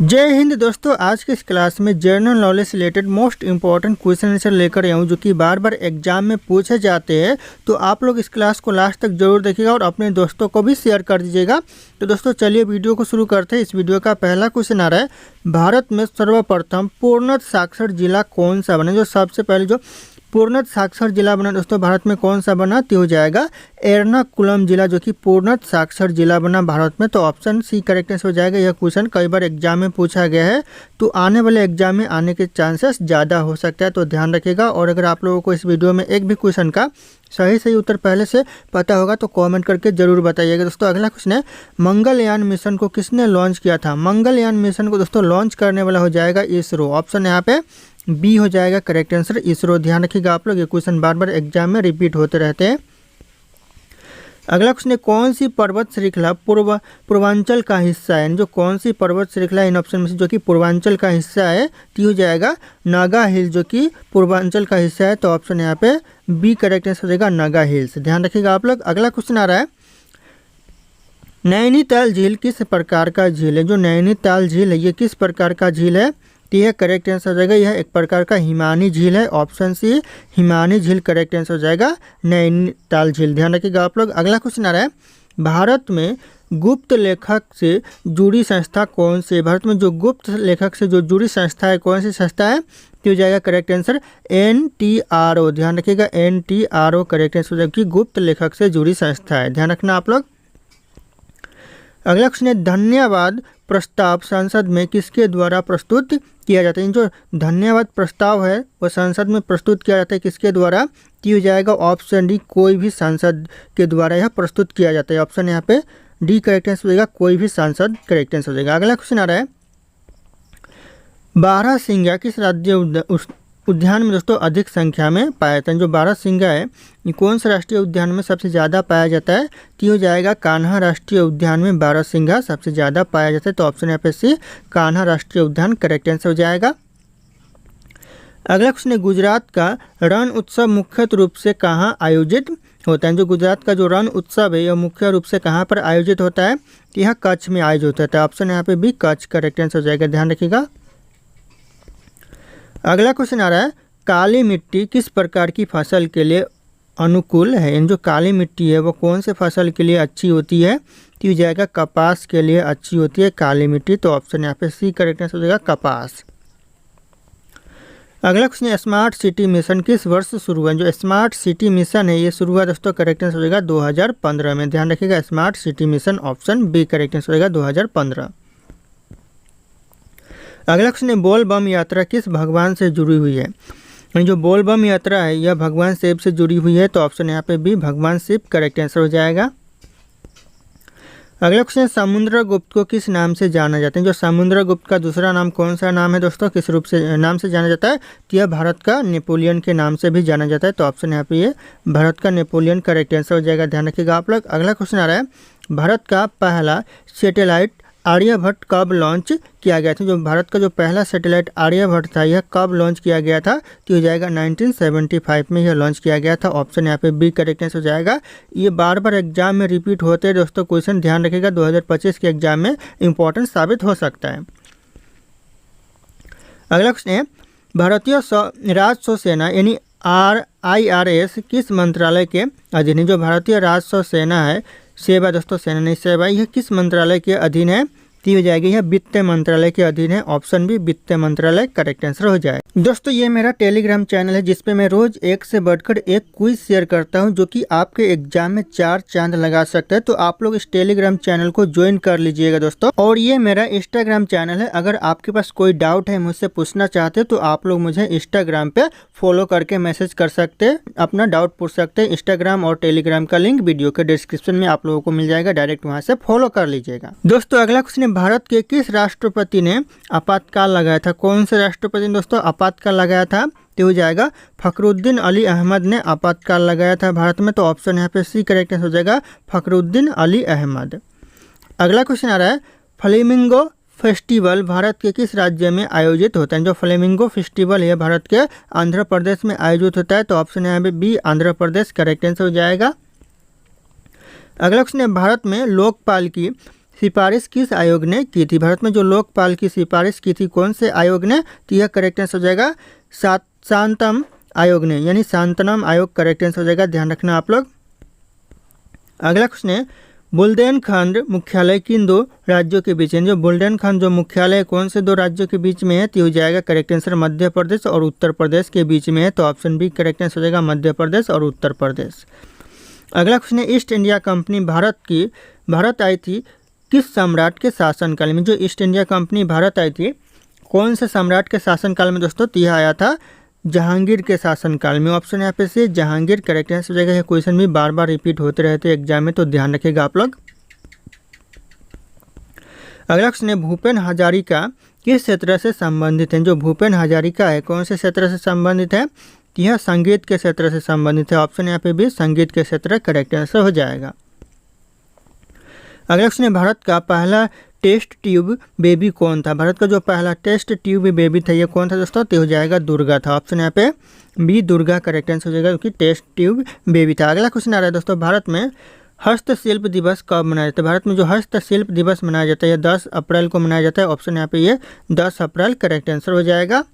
जय हिंद दोस्तों, आज के इस क्लास में जनरल नॉलेज से related most important question answer लेकर आया हूँ जो कि बार बार एग्जाम में पूछे जाते हैं। तो आप लोग इस क्लास को लास्ट तक जरूर देखिएगा और अपने दोस्तों को भी शेयर कर दीजिएगा। तो दोस्तों चलिए वीडियो को शुरू करते हैं। इस वीडियो का पहला क्वेश्चन आ रहा है, भारत में सर्वप्रथम पूर्णतः साक्षर जिला कौन सा बना? जो सबसे पहले जो पूर्णतः साक्षर जिला बना दोस्तों भारत में कौन सा बना? तो हो जाएगा एर्नाकुलम जिला, जो कि पूर्णतः साक्षर जिला बना भारत में। तो ऑप्शन सी करेक्ट आंसर हो जाएगा। यह क्वेश्चन कई बार एग्जाम में पूछा गया है, तो आने वाले एग्जाम में आने के चांसेस ज़्यादा हो सकता है, तो ध्यान रखिएगा। और अगर आप लोगों को इस वीडियो में एक भी क्वेश्चन का सही उत्तर पहले से पता होगा तो कमेंट करके जरूर बताइएगा। दोस्तों अगला क्वेश्चन है, मंगलयान मिशन को किसने लॉन्च किया था? मंगलयान मिशन को दोस्तों लॉन्च करने वाला हो जाएगा इसरो। ऑप्शन यहाँ पे बी हो जाएगा करेक्ट आंसर, इसरो। ध्यान रखिएगा आप लोग, ये क्वेश्चन बार बार एग्जाम में रिपीट होते रहते हैं। अगला क्वेश्चन है, कौन सी पर्वत श्रृंखला पूर्वांचल का हिस्सा है? जो कौन सी पर्वत श्रृंखला इन ऑप्शन में से जो कि पूर्वांचल का हिस्सा है, तो हो जाएगा नागा हिल्स, जो कि पूर्वांचल का हिस्सा है। तो ऑप्शन यहाँ पे बी करेक्ट आंसर हो जाएगा नागा हिल्स। ध्यान रखिएगा आप लोग। अगला क्वेश्चन आ रहा है, नैनीताल झील किस प्रकार का झील है? जो नैनीताल झील है ये किस प्रकार का झील है? तो यह करेक्ट आंसर हो जाएगा, यह एक प्रकार का हिमानी झील है। ऑप्शन सी हिमानी झील करेक्ट आंसर हो जाएगा, नैनीताल झील। ध्यान रखिएगा आप लोग। अगला क्वेश्चन आ रहा है, भारत में गुप्त लेखक से जुड़ी संस्था कौन सी है? भारत में जो गुप्त लेखक से जो जुड़ी संस्था है कौन सी संस्था है? तो हो जाएगा करेक्ट आंसर NTRO। ध्यान रखिएगा NTRO करेक्ट आंसर हो जाएगा कि गुप्त लेखक से जुड़ी संस्था है। ध्यान रखना आप लोग। अगला क्वेश्चन है, धन्यवाद प्रस्ताव संसद में किसके द्वारा प्रस्तुत किया जाता है? जो धन्यवाद प्रस्ताव है वो संसद में प्रस्तुत किया जाता है किसके द्वारा? तो हो जाएगा ऑप्शन डी, कोई भी सांसद के द्वारा यह प्रस्तुत किया जाता है। ऑप्शन यहाँ पे डी करेक्ट आंसर हो जाएगा, कोई भी सांसद करेक्ट आंसर हो जाएगा। अगला क्वेश्चन आ रहा है, बारहसिंगा किस राज्य उद्यान में दोस्तों अधिक संख्या में पाया जाता है? जो बारहसिंगा है ये कौन से राष्ट्रीय उद्यान में सबसे ज़्यादा पाया जाता है? तो हो जाएगा कान्हा राष्ट्रीय उद्यान में बारहसिंगा सबसे ज़्यादा पाया जाता है। तो ऑप्शन यहाँ पे सी कान्हा राष्ट्रीय उद्यान करेक्ट आंसर हो जाएगा। अगला क्वेश्चन है, गुजरात का रण उत्सव मुख्य रूप से कहाँ आयोजित होता है? जो गुजरात का जो रण उत्सव है यह मुख्य रूप से कहाँ पर आयोजित होता है? तो यह कच्छ में आयोजित होता है। ऑप्शन यहाँ पे भी कच्छ करेक्ट आंसर हो जाएगा। ध्यान रखिएगा। अगला क्वेश्चन आ रहा है, काली मिट्टी किस प्रकार की फसल के लिए अनुकूल है? जो काली मिट्टी है वो कौन से फसल के लिए अच्छी होती है? तो हो जाएगा कपास के लिए अच्छी होती है काली मिट्टी। तो ऑप्शन यहाँ पे सी करेक्ट आंसर हो जाएगा कपास। अगला क्वेश्चन है, स्मार्ट सिटी मिशन किस वर्ष शुरू हुआ? जो स्मार्ट सिटी मिशन है ये शुरू हुआ दोस्तों करेक्ट आंसर हो जाएगा 2015 में। ध्यान रखिएगा smart city mission option B correct answer हो जाएगा 2015। अगला क्वेश्चन है, बोल बम यात्रा किस भगवान से जुड़ी हुई है? जो बोल बम यात्रा है यह भगवान शिव से जुड़ी हुई है। तो ऑप्शन यहाँ पे भी भगवान शिव करेक्ट आंसर हो जाएगा। अगला क्वेश्चन है, समुद्रगुप्त को किस नाम से जाना जाता है? जो समुद्रगुप्त का दूसरा नाम कौन सा नाम है दोस्तों, किस रूप से नाम से जाना जाता है? तो यह भारत का नेपोलियन के नाम से भी जाना जाता है। तो ऑप्शन यहाँ पे ये भारत का नेपोलियन करेक्ट आंसर हो जाएगा। ध्यान रखिएगा आप लोग। अगला क्वेश्चन आ रहा है, भारत का पहला सैटेलाइट आर्यभट्ट कब लॉन्च किया गया था? जो भारत का जो पहला सैटेलाइट आर्यभट्ट था यह कब लॉन्च किया गया था? तो हो जाएगा 1975 में यह लॉन्च किया गया था। ऑप्शन यहाँ पे बी करेक्ट आंसर हो जाएगा। ये बार बार एग्जाम में रिपीट होते हैं दोस्तों क्वेश्चन, ध्यान रखिएगा 2025 के एग्जाम में इंपॉर्टेंट साबित हो सकता है। अगला क्वेश्चन है, भारतीय राजस्व सेना यानी IRS किस मंत्रालय के अधीन है? जो भारतीय राजस्व सेना है, सेवा दोस्तों सेना नहीं सेवा, यह किस मंत्रालय के अधीन है? ती हो जाएगी यह वित्त मंत्रालय के अधीन है। ऑप्शन भी वित्त मंत्रालय करेक्ट आंसर हो जाए। दोस्तों ये मेरा टेलीग्राम चैनल है जिसपे मैं रोज एक से बढ़कर एक क्विज शेयर करता हूं जो कि आपके एग्जाम में 4 चांद लगा सकता है। तो आप लोग इस टेलीग्राम चैनल को ज्वाइन कर लीजिएगा दोस्तों। और ये मेरा इंस्टाग्राम चैनल है, अगर आपके पास कोई डाउट है मुझसे पूछना चाहते तो आप लोग मुझे इंस्टाग्राम पे फॉलो करके मैसेज कर सकते हैं, अपना डाउट पूछ सकते हैं। इंस्टाग्राम और टेलीग्राम का लिंक वीडियो के डिस्क्रिप्शन में आप लोगों को मिल जाएगा, डायरेक्ट वहाँ से फॉलो कर लीजिएगा। दोस्तों अगला क्वेश्चन, भारत के किस राष्ट्रपति ने आपातकाल लगाया था? कौन से राष्ट्रपति ने दोस्तों आपातकाल लगाया था? तो हो जाएगा फखरुद्दीन अली अहमद ने आपातकाल लगाया था भारत में। तो ऑप्शन यहाँ पे सी करेक्ट हो जाएगा फखरुद्दीन अली अहमद। अगला क्वेश्चन आ रहा है, फ्लेमिंगो फेस्टिवल भारत के किस राज्य में आयोजित होता है? जो फ्लेमिंगो फेस्टिवल है भारत के आंध्र प्रदेश में आयोजित होता है। तो ऑप्शन यहाँ पे B Andhra Pradesh correct answer हो जाएगा। अगला क्वेश्चन है, भारत में लोकपाल की सिफारिश किस आयोग ने की थी? भारत में जो लोकपाल की सिफारिश की थी कौन से आयोग ने? तो यह करेक्ट आंसर हो जाएगा शांतम आयोग ने, यानी शांतनम आयोग करेक्ट आंसर हो जाएगा, ध्यान रखना आप लोग। अगला क्वेश्चन है बुंदेलखंड मुख्यालय किन दो राज्यों के बीच है? जो बुंदेलखंड जो मुख्यालय कौन से दो राज्यों के बीच में है? तो हो जाएगा करेक्ट आंसर मध्य प्रदेश और उत्तर प्रदेश के बीच में है, तो ऑप्शन बी करेक्ट आंसर हो जाएगा मध्य प्रदेश और उत्तर प्रदेश। अगला क्वेश्चन है ईस्ट इंडिया कंपनी भारत आई थी किस सम्राट के शासनकाल में? जो ईस्ट इंडिया कंपनी भारत आई थी कौन से सम्राट के शासनकाल में दोस्तों? तो यह आया था जहांगीर के शासनकाल में। ऑप्शन यहाँ पे से जहांगीर करेक्ट आंसर हो जाएगा। ये क्वेश्चन भी बार बार रिपीट होते रहते हैं एग्जाम में, तो ध्यान रखिएगा आप लोग। अगला क्वेश्चन है भूपेन हजारिका किस क्षेत्र से संबंधित है? जो भूपेन हजारिका है कौन से क्षेत्र से संबंधित है? यह संगीत के क्षेत्र से संबंधित है, ऑप्शन यहाँ पे भी संगीत के क्षेत्र करेक्ट आंसर हो जाएगा। अगला क्वेश्चन है भारत का पहला टेस्ट ट्यूब बेबी कौन था? भारत का जो पहला टेस्ट ट्यूब बेबी था ये कौन था दोस्तों? तो हो जाएगा दुर्गा था, ऑप्शन यहाँ पे बी दुर्गा करेक्ट आंसर हो जाएगा, क्योंकि टेस्ट ट्यूब बेबी था। अगला क्वेश्चन आ रहा है दोस्तों भारत में हस्तशिल्प दिवस कब मनाया जाता है? भारत में जो हस्तशिल्प दिवस मनाया जाता है 10 अप्रैल को मनाया जाता है, ऑप्शन यहाँ पे ये 10 अप्रैल करेक्ट आंसर हो जाएगा।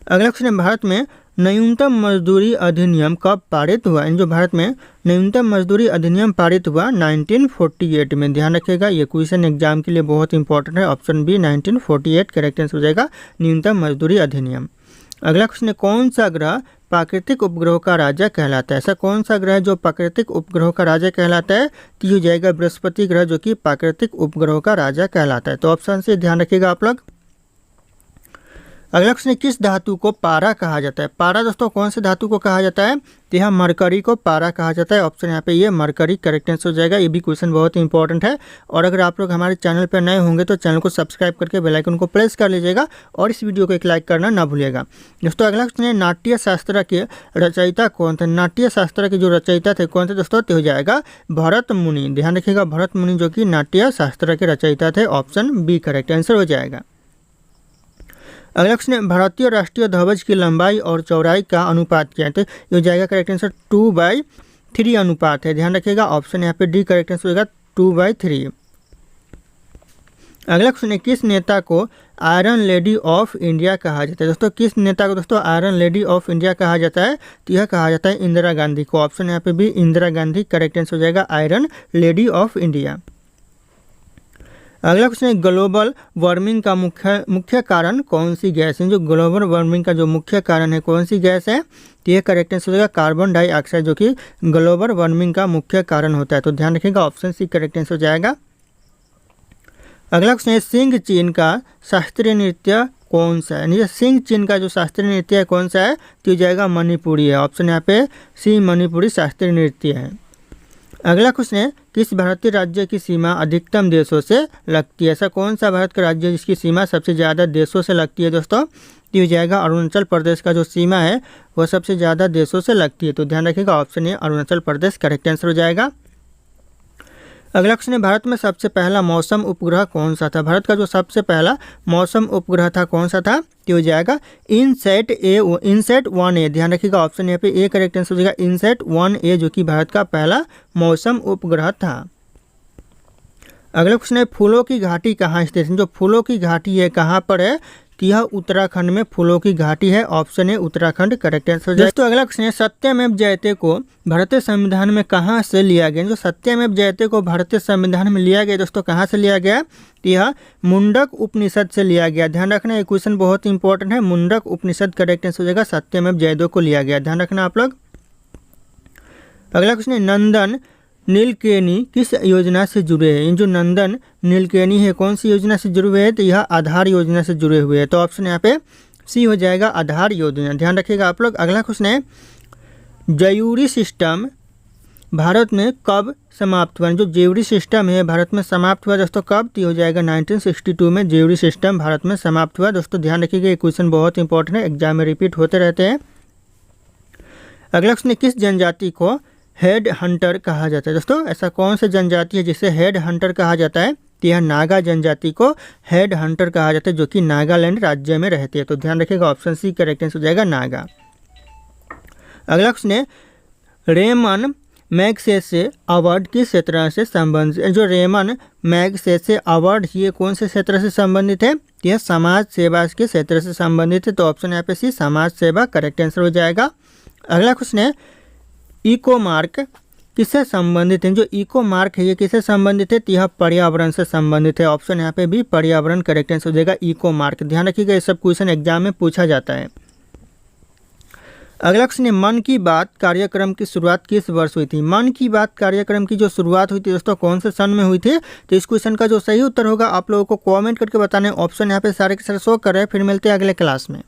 अगला क्वेश्चन है भारत में न्यूनतम मजदूरी अधिनियम कब पारित हुआ? इन जो भारत में न्यूनतम मजदूरी अधिनियम पारित हुआ 1948 में, ध्यान रखिएगा ये क्वेश्चन एग्जाम के लिए बहुत इंपॉर्टेंट है, ऑप्शन बी 1948 करेक्ट आंसर हो जाएगा न्यूनतम मजदूरी अधिनियम। अगला क्वेश्चन है कौन सा ग्रह प्राकृतिक उपग्रहों का राजा कहलाता है? ऐसा कौन सा ग्रह जो प्राकृतिक उपग्रहों का राजा कहलाता है? तो हो जाएगा बृहस्पति ग्रह जो कि प्राकृतिक उपग्रहों का राजा कहलाता है, तो ऑप्शन से ध्यान रखिएगा आप लोग। अगला क्वेश्चन किस धातु को पारा कहा जाता है? पारा दोस्तों कौन से धातु को कहा जाता है? तो यहाँ मरकरी को पारा कहा जाता है, ऑप्शन यहाँ पे ये मरकरी करेक्ट आंसर हो जाएगा। ये भी क्वेश्चन बहुत ही इंपॉर्टेंट है, और अगर आप लोग हमारे चैनल पर नए होंगे तो चैनल को सब्सक्राइब करके बेल आइकन को प्रेस कर लीजिएगा और इस वीडियो को एक लाइक करना ना भूलिएगा। दोस्तों अगला क्वेश्चन है नाट्य शास्त्र के रचयिता कौन थे? नाट्य शास्त्र के जो रचयिता थे कौन थे दोस्तों? तो हो जाएगा भरत मुनि, ध्यान रखिएगा भरत मुनि जो कि नाट्य शास्त्र के रचयिता थे, ऑप्शन बी करेक्ट आंसर हो जाएगा। अगला क्वेश्चन है भारतीय राष्ट्रीय ध्वज की लंबाई और चौड़ाई का अनुपात क्या है? तो ये हो जाएगा करेक्ट आंसर 2/3 अनुपात है, ध्यान रखिएगा ऑप्शन यहाँ पे डी करेक्ट आंसर होगा 2/3। अगला क्वेश्चन है किस नेता को आयरन लेडी ऑफ इंडिया कहा जाता है? दोस्तों किस नेता को दोस्तों आयरन लेडी ऑफ इंडिया कहा जाता है? तो यह कहा जाता है इंदिरा गांधी को, ऑप्शन यहाँ पे भी इंदिरा गांधी करेक्ट आंसर हो जाएगा आयरन लेडी ऑफ इंडिया। अगला क्वेश्चन है ग्लोबल वार्मिंग का मुख्य कारण कौन सी गैस है? जो ग्लोबल वार्मिंग का जो मुख्य कारण है कौन सी गैस है? तो यह करेक्ट आंसर हो जाएगा कार्बन डाइऑक्साइड जो कि ग्लोबल वार्मिंग का मुख्य कारण होता है, तो ध्यान रखिएगा ऑप्शन सी करेक्ट आंसर हो जाएगा। अगला क्वेश्चन है सिंह चीन का शास्त्रीय नृत्य कौन सा है? सिंह चीन का जो शास्त्रीय नृत्य है कौन सा है? तो जाएगा मणिपुरी है, ऑप्शन यहाँ पे सी मणिपुरी शास्त्रीय नृत्य है। अगला क्वेश्चन है किस भारतीय राज्य की सीमा अधिकतम देशों से लगती है? ऐसा कौन सा भारत का राज्य है जिसकी सीमा सबसे ज़्यादा देशों से लगती है दोस्तों? तो हो जाएगा अरुणाचल प्रदेश का जो सीमा है वह सबसे ज़्यादा देशों से लगती है, तो ध्यान रखिएगा option A Arunachal Pradesh correct answer हो जाएगा। अगला क्वेश्चन है भारत में सबसे पहला मौसम उपग्रह कौन सा था? भारत का जो सबसे पहला मौसम उपग्रह था कौन सा था? तो हो जाएगा इनसैट 1A, ध्यान रखिएगा ऑप्शन यहाँ पे ए करेक्ट आंसर हो जाएगा इनसैट 1A जो कि भारत का पहला मौसम उपग्रह था। अगला क्वेश्चन है फूलों की घाटी कहाँ स्थित है? जो फूलों की घाटी है कहाँ पर है? तो यह उत्तराखंड में फूलों की घाटी है, ऑप्शन है उत्तराखंड करेक्ट आंसर। दोस्तों अगला क्वेश्चन है सत्यमेव जयते को भारतीय संविधान में कहाँ से लिया गया? जो सत्यमेव जयते को भारतीय संविधान में लिया गया दोस्तों कहाँ से लिया गया? तो यह मुंडक उपनिषद से लिया गया, ध्यान रखना ये क्वेश्चन बहुत इंपॉर्टेंट है। मुंडक उपनिषद करेक्ट आंसर हो जाएगा सत्यमेव जयते को लिया गया, ध्यान रखना आप लोग। अगला क्वेश्चन है नंदन नीलकेनी किस योजना से जुड़े हैं? जो नंदन नीलकेनी है कौन सी योजना से जुड़े हुए हैं? तो यह आधार योजना से जुड़े हुए हैं, तो ऑप्शन यहाँ पे सी हो जाएगा आधार योजना, ध्यान रखिएगा आप लोग। अगला क्वेश्चन है ज्यूरी सिस्टम भारत में कब समाप्त हुआ? जो ज्यूरी सिस्टम है भारत में समाप्त हुआ दोस्तों कब? तो हो जाएगा 1962 में ज्यूरी सिस्टम भारत में समाप्त हुआ। दोस्तों ध्यान रखिएगा ये क्वेश्चन बहुत इंपॉर्टेंट है, एग्जाम में रिपीट होते रहते हैं। अगला क्वेश्चन है किस जनजाति को हेड हंटर कहा जाता है? दोस्तों ऐसा कौन सा जनजाति है जिसे हेड हंटर कहा जाता है? तो यह नागा जनजाति को हेड हंटर कहा जाता है जो कि नागालैंड राज्य में रहती है, तो ध्यान रखिएगा ऑप्शन सी करेक्ट आंसर हो जाएगा नागा। अगला क्वेश्चन है रेमन मैगसेसे अवार्ड किस क्षेत्र से संबंधित है? जो रेमन मैगसेसे अवार्ड ये कौन से क्षेत्र से संबंधित है? यह समाज सेवा के क्षेत्र से संबंधित है। तो ऑप्शन यहाँ पे सी समाज सेवा करेक्ट आंसर हो जाएगा। अगला क्वेश्चन है इको मार्क किससे संबंधित है? जो इको मार्क है ये किससे संबंधित है? तो यह पर्यावरण से संबंधित है। ऑप्शन यहाँ पे भी पर्यावरण करेक्ट आंसर हो जाएगा इको मार्क। ध्यान रखिएगा ये सब क्वेश्चन एग्जाम में पूछा जाता है। अगला क्वेश्चन है मन की बात कार्यक्रम की शुरुआत किस वर्ष हुई थी? मन की बात कार्यक्रम की जो शुरुआत हुई थी दोस्तों कौन से सन में हुई थी? तो इस क्वेश्चन का जो सही उत्तर होगा आप लोगों को कमेंट करके बताना है। ऑप्शन यहाँ पे सारे के सारे शो कर रहे हैं। फिर मिलते हैं अगले क्लास में।